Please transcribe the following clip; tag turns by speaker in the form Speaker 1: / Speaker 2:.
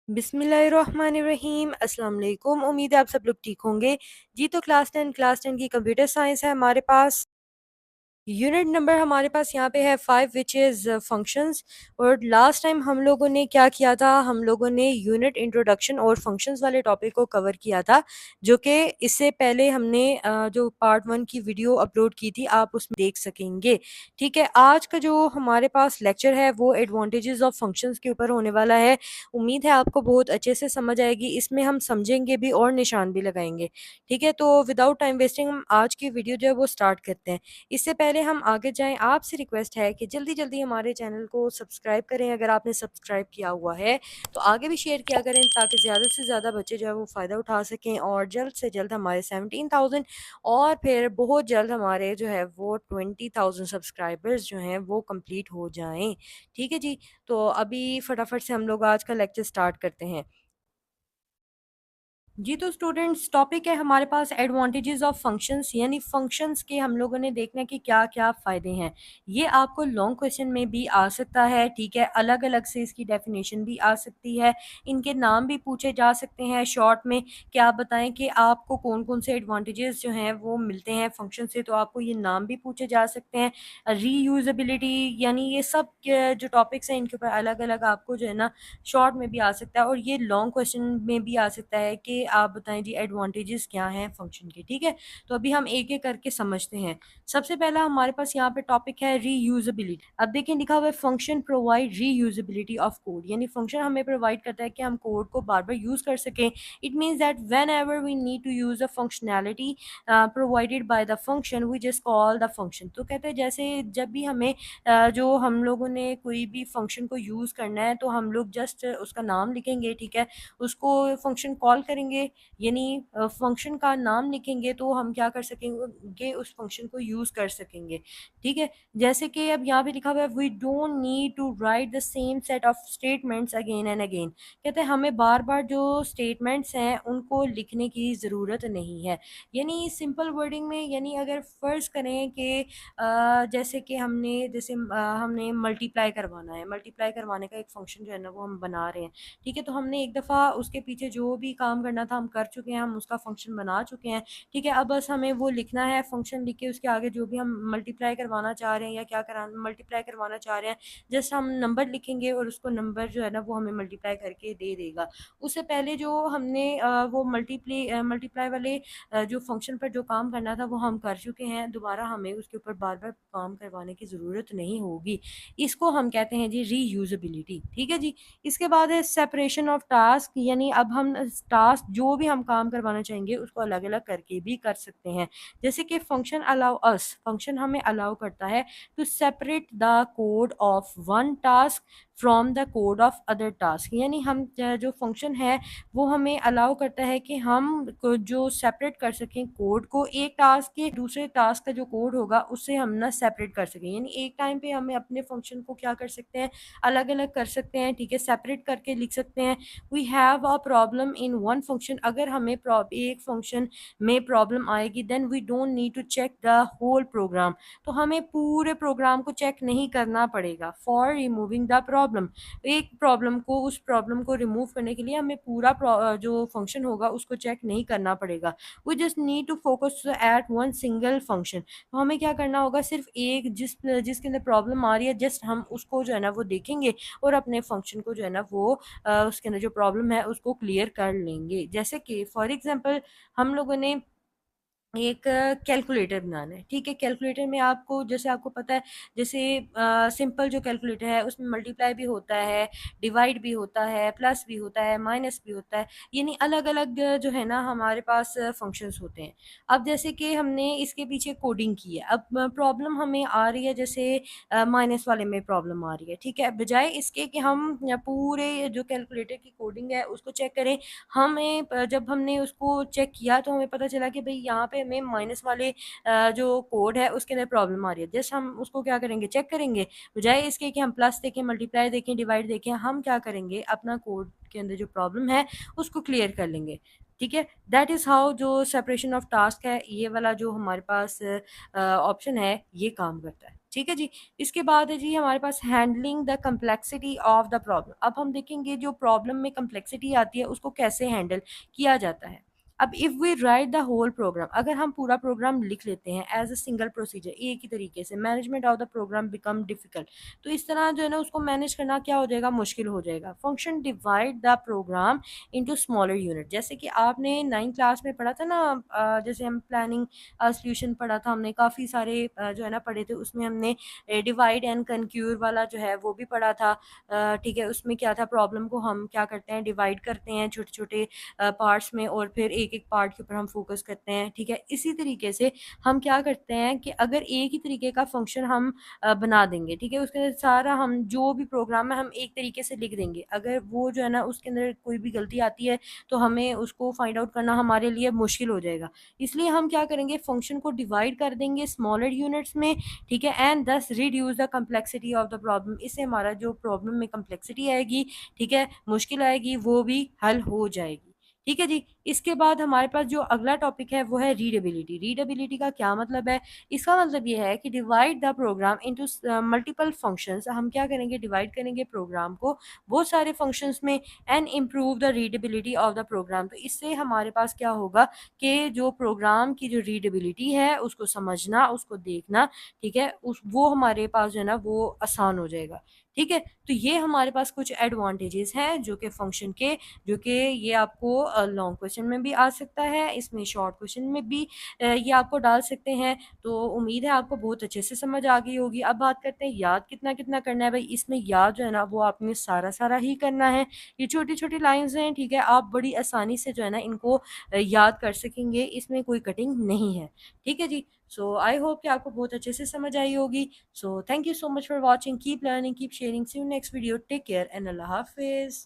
Speaker 1: बिस्मिल्लाहिर्रहमानिर्रहीम। अस्सलाम वालेकुम। उम्मीद है आप सब लोग ठीक होंगे। जी तो क्लास 10 की कंप्यूटर साइंस है हमारे पास। यूनिट नंबर हमारे पास यहाँ पे है 5 विच इज़ फंक्शंस। और लास्ट टाइम हम लोगों ने क्या किया था, हम लोगों ने यूनिट इंट्रोडक्शन और फंक्शंस वाले टॉपिक को कवर किया था, जो कि इससे पहले हमने जो पार्ट 1 की वीडियो अपलोड की थी आप उसमें देख सकेंगे। ठीक है, आज का जो हमारे पास लेक्चर है वो एडवांटेजेस ऑफ फंक्शंस के ऊपर होने वाला है। उम्मीद है आपको बहुत अच्छे से समझ आएगी, इसमें हम समझेंगे भी और निशान भी लगाएंगे। ठीक है, तो विदाउट टाइम वेस्टिंग हम आज की वीडियो जो है वो स्टार्ट करते हैं। इससे पहले हम आगे जाएं, आपसे रिक्वेस्ट है कि जल्दी जल्दी हमारे चैनल को सब्सक्राइब करें अगर आपने सब्सक्राइब किया हुआ है, तो आगे भी शेयर किया करें ताकि ज़्यादा से ज़्यादा बच्चे जो है वो फ़ायदा उठा सकें और जल्द से जल्द हमारे 17,000 और फिर बहुत जल्द हमारे जो है वो 20,000 सब्सक्राइबर्स जो हैं वो कंप्लीट हो जाएं। ठीक है जी, तो अभी फटाफट से हम लोग आज का लेक्चर स्टार्ट करते हैं। जी तो स्टूडेंट्स, टॉपिक है हमारे पास एडवांटेजेस ऑफ फंक्शंस, यानी फंक्शंस के हम लोगों ने देखना है कि क्या क्या फ़ायदे हैं। ये आपको लॉन्ग क्वेश्चन में भी आ सकता है। ठीक है, अलग अलग से इसकी डेफिनेशन भी आ सकती है, इनके नाम भी पूछे जा सकते हैं शॉर्ट में कि आप बताएं कि आपको कौन कौन से एडवांटेजेस जो हैं वो मिलते हैं फंक्शन से, तो आपको ये नाम भी पूछे जा सकते हैं। रीयूजेबिलिटी, यानी ये सब जो टॉपिक्स हैं इनके ऊपर अलग अलग आपको जो है ना शॉर्ट में भी आ सकता है और ये लॉन्ग क्वेश्चन में भी आ सकता है कि आप बताएं जी एडवांटेजेस क्या हैं फंक्शन के। ठीक है, तो अभी हम एक एक करके समझते हैं। सबसे पहला हमारे पास यहाँ पे टॉपिक है रीयूजेबिलिटी। अब देखिए लिखा हुआ है function provide reusability of code, यानी फंक्शन हमें प्रोवाइड करता है कि हम कोड को बार बार यूज कर सकें। It means that whenever we need to use a functionality provided by the function we just call the function. तो कहते हैं जैसे जब भी हमें जो हम लोगों ने कोई भी फंक्शन को यूज़ करना है तो हम लोग जस्ट उसका नाम लिखेंगे। ठीक है, उसको फंक्शन कॉल करेंगे, यानी फंक्शन का नाम लिखेंगे तो हम क्या कर सकेंगे, उस फंक्शन को यूज़ कर सकेंगे। ठीक है, जैसे कि अब यहाँ पे लिखा हुआ है we don't need to write the same set of statements again and again. कहते हैं हमें बार बार जो स्टेटमेंट्स हैं उनको लिखने की ज़रूरत नहीं है। यानी सिंपल वर्डिंग में, यानी अगर फ़र्ज़ करें कि जैसे कि हमने मल्टीप्लाई करवाना है, मल्टीप्लाई करवाने का एक फंक्शन जो है ना वो हम बना रहे हैं। ठीक है, तो हमने एक दफ़ा उसके पीछे जो भी काम करना था हम कर चुके हैं, हम उसका फंक्शन बना चुके हैं। ठीक है, अब बस हमें वो लिखना है, फंक्शन लिख के उसके आगे जो भी हम मल्टीप्लाई करवाना चाह रहे हैं या क्या करा मल्टीप्लाई करवाना चाह रहे हैं, जस्ट हम नंबर लिखेंगे और उसको नंबर जो है ना वो हमें मल्टीप्लाई करके दे देगा। उससे पहले जो हमने वो मल्टीप्लाई वाले जो फंक्शन पर जो काम करना था वो हम कर चुके हैं, दोबारा हमें उसके ऊपर बार बार काम करवाने की ज़रूरत नहीं होगी। इसको हम कहते हैं जी रीयूजेबिलिटी। ठीक है जी, इसके बाद है सेपरेशन ऑफ टास्क, यानी अब हम टास्क जो भी हम काम करवाना चाहेंगे उसको अलग अलग करके भी कर सकते हैं। जैसे कि फंक्शन अलाउ अस, फंक्शन हमें अलाउ करता है to separate the code of one task from the code of other task, यानी हम जो फंक्शन है वो हमें अलाउ करता है कि हम जो सेपरेट कर सकें कोड को, एक टास्क के दूसरे टास्क का जो कोड होगा उससे हम ना सेपरेट कर सकें। यानी एक टाइम पे हमें अपने फंक्शन को क्या कर सकते हैं, अलग अलग कर सकते हैं। ठीक है, सेपरेट करके लिख सकते हैं। We have a problem in one function, अगर हमें एक फंक्शन में प्रॉब्लम आएगी then we don't need to check the whole program, तो हमें पूरे प्रोग्राम को चेक नहीं करना पड़ेगा। फॉर रिमूविंग द प्रॉब्लम, एक प्रॉब्लम को, उस प्रॉब्लम को रिमूव करने के लिए हमें पूरा जो फंक्शन होगा उसको चेक नहीं करना पड़ेगा। We just need to focus at one single function, तो हमें क्या करना होगा, सिर्फ एक जिसके अंदर प्रॉब्लम आ रही है जस्ट हम उसको जो है ना वो देखेंगे और अपने फंक्शन को जो है ना वो उसके अंदर जो प्रॉब्लम है उसको क्लियर कर लेंगे। जैसे कि फॉर एग्जांपल हम लोगों ने एक कैलकुलेटर बनाना है। ठीक है, कैलकुलेटर में आपको, जैसे आपको पता है, जैसे सिंपल जो कैलकुलेटर है उसमें मल्टीप्लाई भी होता है, डिवाइड भी होता है, प्लस भी होता है, माइनस भी होता है, यानी अलग अलग जो है ना हमारे पास फंक्शंस होते हैं। अब जैसे कि हमने इसके पीछे कोडिंग की है, अब प्रॉब्लम हमें आ रही है, जैसे माइनस वाले में प्रॉब्लम आ रही है। ठीक है, बजाय इसके कि हम पूरे जो कैलकुलेटर की कोडिंग है उसको चेक करें, हमें जब हमने उसको चेक किया तो हमें पता चला कि भाई यहाँ पे हमें माइनस वाले जो कोड है उसके अंदर प्रॉब्लम आ रही है। जस्ट हम उसको क्या करेंगे, चेक करेंगे, बजाय इसके कि हम प्लस देखें, मल्टीप्लाई देखें, डिवाइड देखें, हम क्या करेंगे, अपना कोड के अंदर जो प्रॉब्लम है उसको क्लियर कर लेंगे। ठीक है, दैट इज़ हाउ जो सेपरेशन ऑफ टास्क है, ये वाला जो हमारे पास ऑप्शन है, ये काम करता है। ठीक है जी। इसके बाद है जी हमारे पास handling the complexity of the problem. अब हम देखेंगे जो प्रॉब्लम में कम्प्लेक्सिटी आती है उसको कैसे हैंडल किया जाता है। अब if we write the whole program, अगर हम पूरा प्रोग्राम लिख लेते हैं एज अ सिंगल प्रोसीजर, एक ही तरीके से, management of the program become difficult. तो इस तरह जो है ना उसको मैनेज करना क्या हो जाएगा, मुश्किल हो जाएगा। Function divide the programme into smaller unit. जैसे कि आपने 9th क्लास में पढ़ा था ना, जैसे हम प्लानिंग सॉल्यूशन पढ़ा था हमने, काफ़ी सारे जो है ना पढ़े थे, उसमें हमने डिवाइड एंड कंक्यूर वाला जो है वो भी पढ़ा था। ठीक है, उसमें क्या था, प्रॉब्लम को हम क्या करते हैं, डिवाइड करते हैं छोटे छोटे पार्ट्स में, और फिर एक एक पार्ट के ऊपर हम फोकस करते हैं। ठीक है, इसी तरीके से हम क्या करते हैं कि अगर एक ही तरीके का फंक्शन हम बना देंगे, ठीक है, उसके अंदर सारा हम जो भी प्रोग्राम है हम एक तरीके से लिख देंगे, अगर वो जो है ना उसके अंदर कोई भी गलती आती है तो हमें उसको फाइंड आउट करना हमारे लिए मुश्किल हो जाएगा। इसलिए हम क्या करेंगे, फंक्शन को डिवाइड कर देंगे स्मॉलर यूनिट्स में। ठीक है, एंड दस reduce the complexity of the problem. इससे हमारा जो प्रॉब्लम में कम्प्लेक्सिटी आएगी, ठीक है, मुश्किल आएगी, वो भी हल हो जाएगी। ठीक है जी। इसके बाद हमारे पास जो अगला टॉपिक है वो है रीडेबिलिटी। रीडेबिलिटी का क्या मतलब है, इसका मतलब ये है कि divide the programme into multiple functions. हम क्या करेंगे, डिवाइड करेंगे प्रोग्राम को बहुत सारे फंक्शंस में, and improve the readability of the program. तो इससे हमारे पास क्या होगा कि जो प्रोग्राम की जो रीडेबिलिटी है उसको समझना, उसको देखना, ठीक है, उस वो हमारे पास जो है ना वो आसान हो जाएगा। ठीक है, तो ये हमारे पास कुछ एडवांटेजेस हैं जो कि फंक्शन के, जो कि ये आपको लॉन्ग क्वेश्चन में भी आ सकता है, इसमें शॉर्ट क्वेश्चन में भी ये आपको डाल सकते हैं। तो उम्मीद है आपको बहुत अच्छे से समझ आ गई होगी। अब बात करते हैं याद कितना कितना करना है। भाई इसमें याद जो है ना वो आपने सारा सारा ही करना है। ये छोटी छोटी लाइंस हैं, ठीक है, आप बड़ी आसानी से जो है ना इनको याद कर सकेंगे, इसमें कोई कटिंग नहीं है। ठीक है जी। सो आई होप कि आपको बहुत अच्छे से समझ आई होगी। So thank you so much for watching, keep learning, keep sharing, see you next video, take care and अल्लाह हाफिज़।